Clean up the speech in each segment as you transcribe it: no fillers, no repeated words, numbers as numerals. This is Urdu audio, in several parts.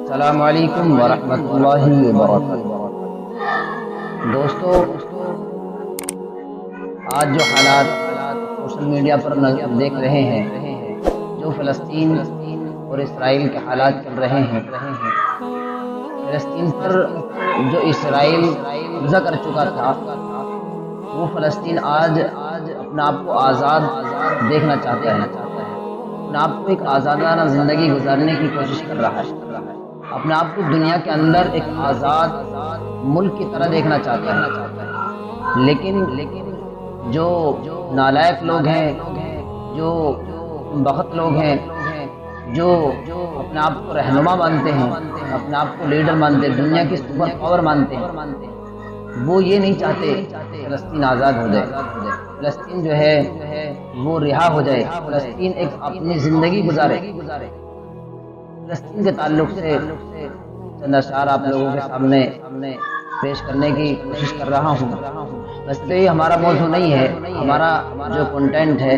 السلام علیکم ورحمۃ اللہ وبرکاتہ۔ دوستو، آج جو حالات سوشل میڈیا پر دیکھ رہے ہیں، جو فلسطین اور اسرائیل کے حالات چل رہے ہیں، فلسطین پر جو اسرائیل قبضہ کر چکا تھا، وہ فلسطین آج اپنے آپ کو آزاد دیکھنا چاہتا ہے، اپنے آپ کو ایک آزادانہ زندگی گزارنے کی کوشش کر رہا ہے، اپنے آپ کو دنیا کے اندر ایک آزاد ملک کی طرح دیکھنا چاہتا ہے، لیکن جو نالائق لوگ ہیں، جو بخت لوگ ہیں، جو اپنے آپ کو رہنما مانتے ہیں، اپنے آپ کو لیڈر مانتے ہیں، دنیا کی سپر پاور مانتے ہیں، وہ یہ نہیں چاہتے فلسطین آزاد ہو جائے، فلسطین جو ہے وہ رہا ہو جائے، فلسطین ایک اپنی زندگی گزارے۔ فلسطین کے تعلق سے چند اشعار آپ لوگوں کے سامنے پیش کرنے کی کوشش کر رہا ہوں۔ ویسے یہ ہمارا موضوع نہیں ہے، ہمارا جو کنٹینٹ ہے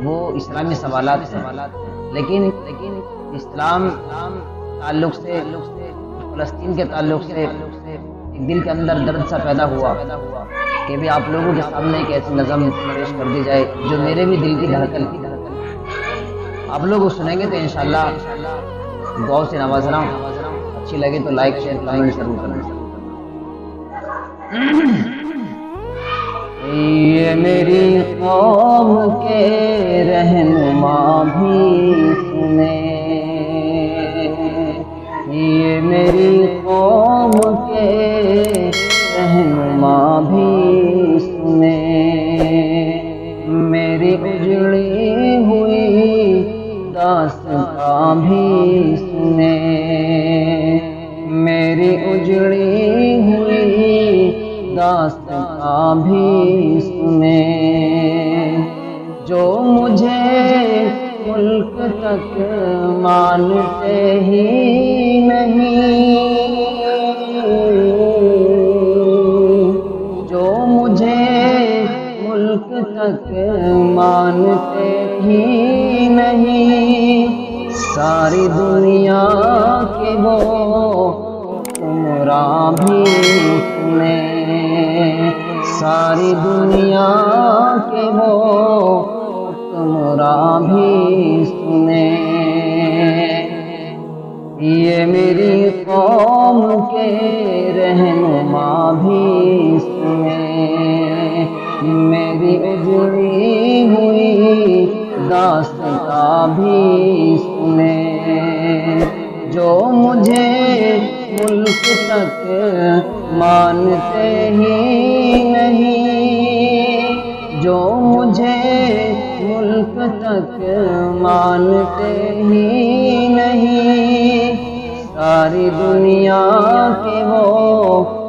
وہ اسلامی سوالات ہیں، لیکن اسلام تعلق سے، فلسطین کے تعلق سے ایک دل کے اندر درد سا پیدا ہوا کہ بھی آپ لوگوں کے سامنے ایک ایسی نظم پیش کر دی جائے جو میرے بھی دل کی دھڑکن تھی۔ آپ لوگ سنیں گے تو انشاءاللہ دعاؤں سے نوازنا ہوں، اچھی لگے تو لائک شیئر کمنٹ ضرور کرنا۔ یہ میری قوم کے رہنما بھی سنے، یہ میری قوم کے رہنما بھی سنے، میری اجڑی ہوئی داستاں بھی سنے، میری اجڑی ہوئی داستاں بھی سنے، جو مجھے ملک تک مانتے ہی نہیں، جو مجھے ملک تک مانتے ہی نہیں، ساری دنیا کے وہ حکمراں بھی سنے، ساری دنیا کے وہ حکمراں بھی سنے، یہ میری قوم کے رہنما بھی سنے، میری اجڑی ہوئی داستاں بھی سنے، جو مجھے ملک تک مانتے ہی نہیں، جو مجھے ملک تک مانتے ہی نہیں، ساری دنیا کے وہ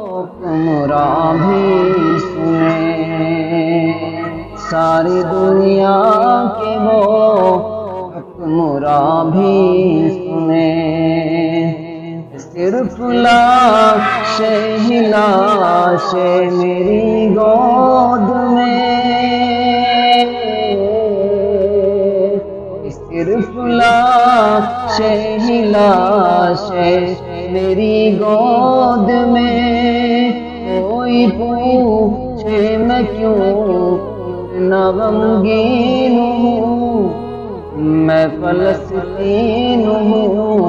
حکمراں بھی سنے، ساری دنیا کے وہ حکمراں بھی سنے، صرف لاشیں ہی لاشیں میری گود میں، صرف لاشیں ہی لاشیں میری گود میں، کوئی پوچھے میں کیوں اتنا غمگین ہوں، میں فلسطین ہوں،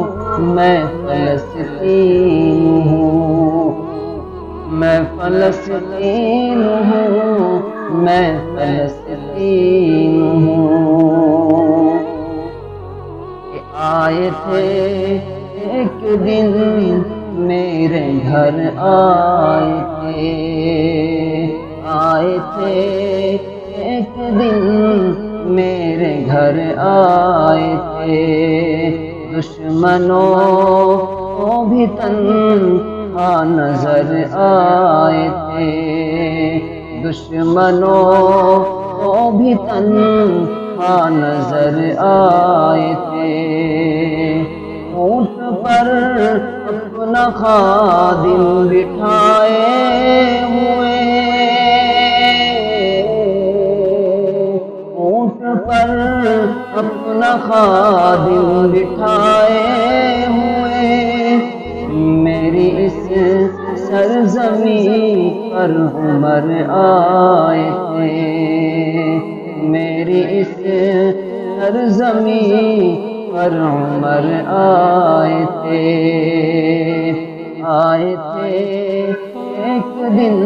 میں فلسطین ہوں، میں فلسطین ہوں، میں فلسطین ہوں، آئے تھے ایک دن میرے گھر، آئے تھے ایک دن میرے گھر، آئے تھے دشمنوں کو بھی تنہا نظر آئے تھے، دشمنوں کو بھی تنہا نظر آئے تھے، اونٹ پر اپنا خادم بٹھائے ہوئے، اونٹ پر اپنا خادم بٹھائے ہوئے، پر عمر آئے تھے، میری اس سرزمین پر عمر آئے تھے، آئے تھے ایک دن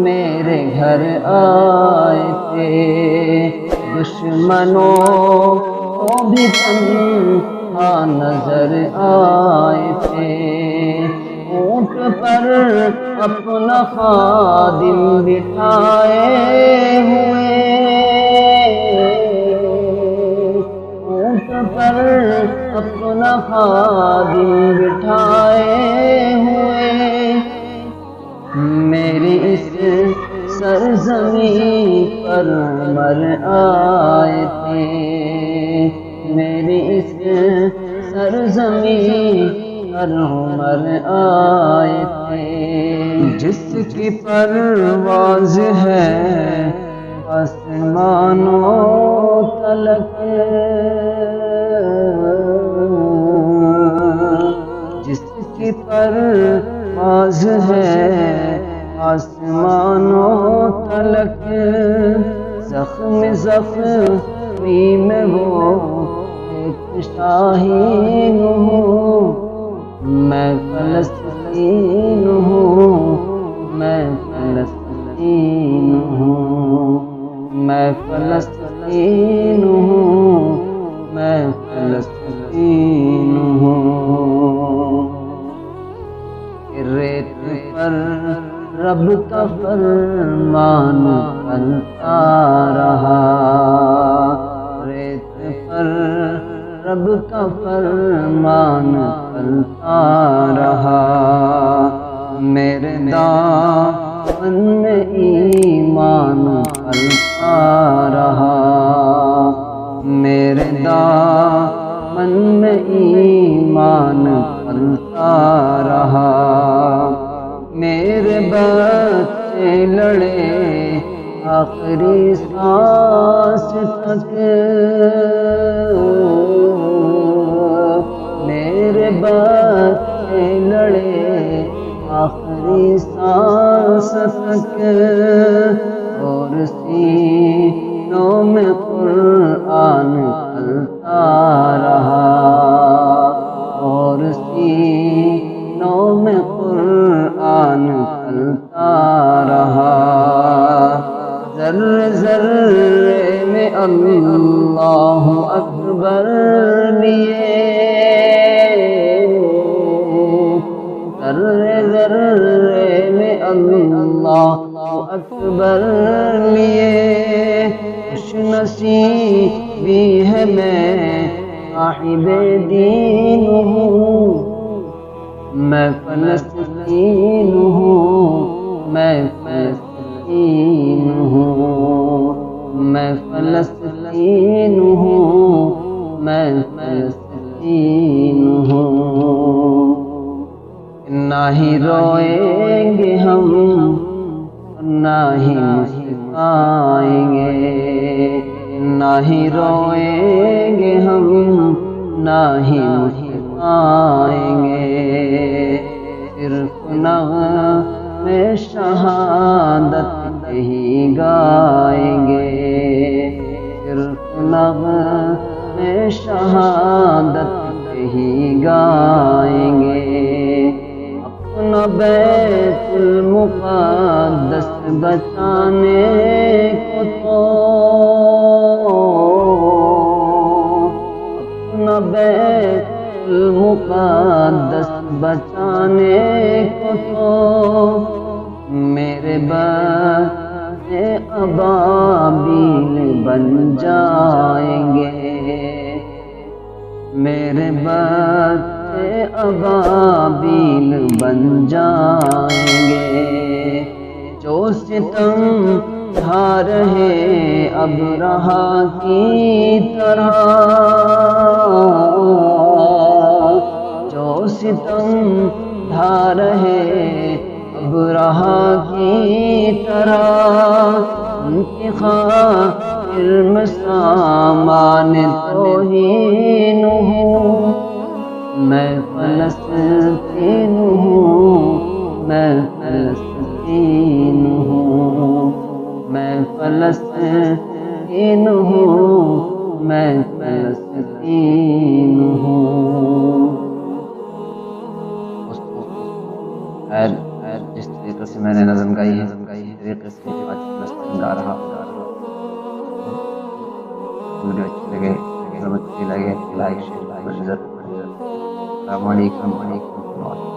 میرے گھر آئے تھے، دشمنوں کو بھی تنہا نظر آئے تھے، اونٹ پر اپنا خادم بٹھائے ہوئے، اونٹ پر اپنا خادم بٹھائے ہوئے، میری اس سرزمین پر عمر آئے تھے، میری اس سرزمین پر عمر آئے تھے، جس کی پرواز ہے آسمانوں تلک، جس کی پرواز ہے آسمانوں تلک، زخم زخمی میں وہ ایک شاہین ہوں، میں فلسطین ہوں، میں فلسطین ہوں، میں فلسطین ہوں، میں فلسطین ہوں، ریت پر رب کا فرمان چلتا رہا، ریت پر رب کا فرمان چلتا رہا، میرے دامن میں ایمان پلتا رہا، میرے دامن میں ایمان پلتا رہا، میرے بچے لڑے آخری سانس تک، میرے بچے لڑے آخری سانس تک، اور سینوں میں قرآن پلتا رہا، اور سینوں میں قرآن پلتا رہا، ذرے ذرے میں اللہ اکبر لیے، ذرے ذرے میں اللہ اکبر لیے، خوش نصیبی ہے میں صاحب دین ہوں، میں فلسطین ہوں، میں فلسطین ہوں، میں فلسطین ہوں، میں فلسطین ہوں، نہ ہی روئیں گے ہم نہ ہی مسکرائیں گے، نہ ہی روئیں گے ہم نہ ہی مسکرائیں گے، صرف نغمے شہادت ہی گائیں گے، صرف نغمے شہادت ہی گائیں گے، اپنا بیت المقدس بچانے کو تو، اپنا بیت المقدس بچانے کو تو، میرے بچے ابابیل بن جائیں گے، میرے بچے ابابیل بن جائیں گے، جو ستم ڈھا رہے ابرہا کی طرح، جو ستم ڈھا رہے ابرہا کی طرح، ان کی خاطر میں سامان توہین ہوں، میں فلسطین ہوں، میں فلسطین فلسطین ہوں، میں فلسطین ہوں۔ خیر جس طریقے سے میں نے نظم گائی ہے اسی طریقے سے آج فلسطین گا رہا ہوں۔ ویڈیو اچھی لگے لائک شیئر السلام علیکم ورحمۃ اللہ۔